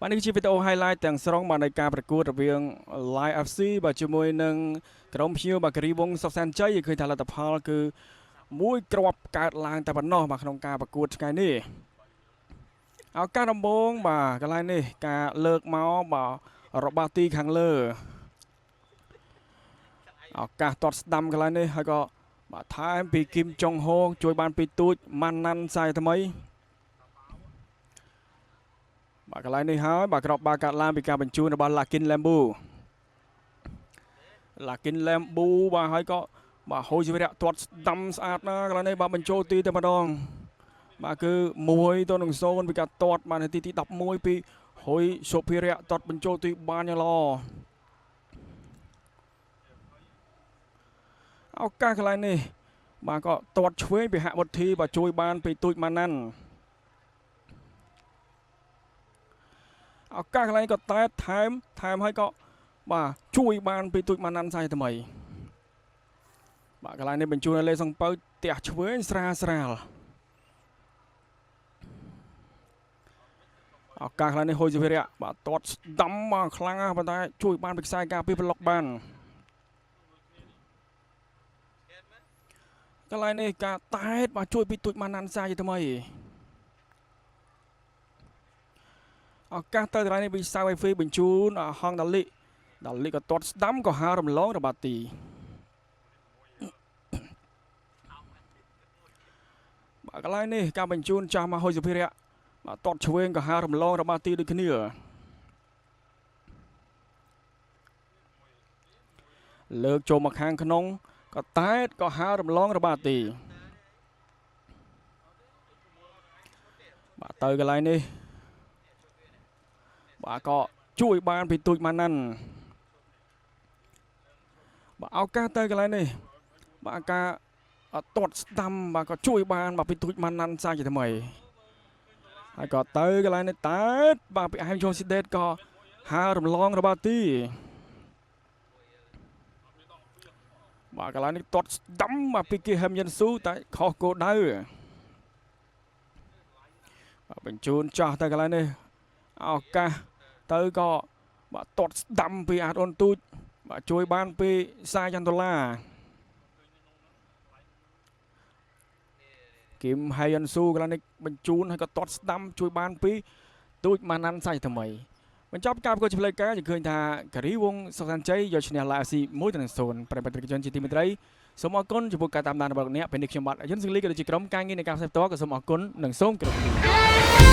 បាននេះជាវីដេអូ highlight ទាំងស្រុងមកនៃការប្រកួតរវាង Live FC បាទជាមួយនឹងក្រុមភ្ញៀវបាទគិរីវងសុខសាន្តជ័យឃើញថាលទ្ធផលគឺមួយគ្រាប់កើតឡើងតែប៉ុណ្ណោះបាទក្នុងការប្រកួតថ្ងៃនេះឱកាសដំបូងបាទកន្លែងនេះការលើកមកបាទរបស់ទីខាងលើឱកាសទាត់ស្ដាំកន្លែងនេះហើយក៏បាទថែមពីគឹមចុងហូជួយបានពីទូចម៉ាន់ណាន់សាយថ្មីបាទកន្លែងនេះហើយបាទក្របបាល់កាត់ឡើងពីការបញ្ជូនរបស់ Lakin Lembu បាទហើយក៏បាទហូយជីវរៈទាត់ស្ដាំស្អាតណាស់កន្លែងនេះបាទបញ្ចូលទីតែម្ដងបាទគឺ1-0ពីការទាត់បាទនាទីទី11ពីហូយសុភិរៈទាត់បញ្ចូលទីបានយ៉ាងល្អឱកាសកន្លែងនេះបាទក៏ទាត់ឆ្វេងពីហាក់វុធីបាទជួយបានពីទូចម៉ាណាន់ឱកាសកន្លែងក៏តែថែមហើយក៏បាទជួយបានពីទូចម៉ាណាន់សាយថ្មីបាទកន្លែងនេះបញ្ជូនឲ្យលេសង្ពៅទះឆ្វេងស្រាលឱកាសកន្លែងនេះហូយជីវរៈបាទទាត់ស្ដាំមកខ្លាំងណាស់ប៉ុន្តែជួយបានពីខ្សែការពីប្លុកបានកន្លែងនេះការតែតបាទជួយពីទូចម៉ាណាន់សាយថ្មីឱកាសទៅកន្លែងនេះពីសាវៃហ្វីបញ្ជូនហងដាលីក៏ទាត់ស្ដាំក៏ហើររំលងរបស់ទីបាទកន្លែងនេះការបញ្ជូនចាស់មកហូយសុភិរៈបាទទាត់ឆ្វេងក៏ហើររំលងរបស់ទីដូចគ្នាលើកចូលមកខាងក្នុងក៏តែតក៏ហើររំលងរបស់ទីបាទទៅកន្លែងនេះបាទក៏ជួយបានពីទូចម៉ាណាន់បាទឱកាសទៅកន្លែងនេះបាទការទាត់ស្ដាំបាទក៏ជួយបានបាទពីទូចម៉ាណាន់សាជាថ្មីហើយក៏ទៅកន្លែងនេះតែតបាទពីអែមជូនស៊ីដេតក៏ហើររំលងរបស់ទីបាទកន្លែងនេះទាត់ស្ដាំបាទពីគីហឹមយិនស៊ូតែខុសគោលដៅបាទបញ្ជូនចាស់ទៅកន្លែងនេះឱកាសទៅក៏បាទទាត់ស្ដាំពីអាតអូនទូចបាទជួយបានពីសាយ៉ាន់ដុល្លារគឹមហៃយិនស៊ូកន្លែងនេះបញ្ជូនហើយក៏ទាត់ស្ដាំជួយបានពីទូចម៉ាណាន់សាយថ្មីបញ្ចប់ការប្រកួតជាផ្លូវការយើងឃើញថាការីវងសុខសាន្តជ័យយកឈ្នះ Live FC 1-0 ប្រិយមិត្តជនជាទីមេត្រីសូមអរគុណចំពោះការតាមដានរបស់លោកអ្នកពេលនេះខ្ញុំបាទយុនសិលីក៏ដូចជាក្រុមការងារនៃការផ្សាយផ្ទាល់ក៏សូមអរគុណនិងសូមគោរព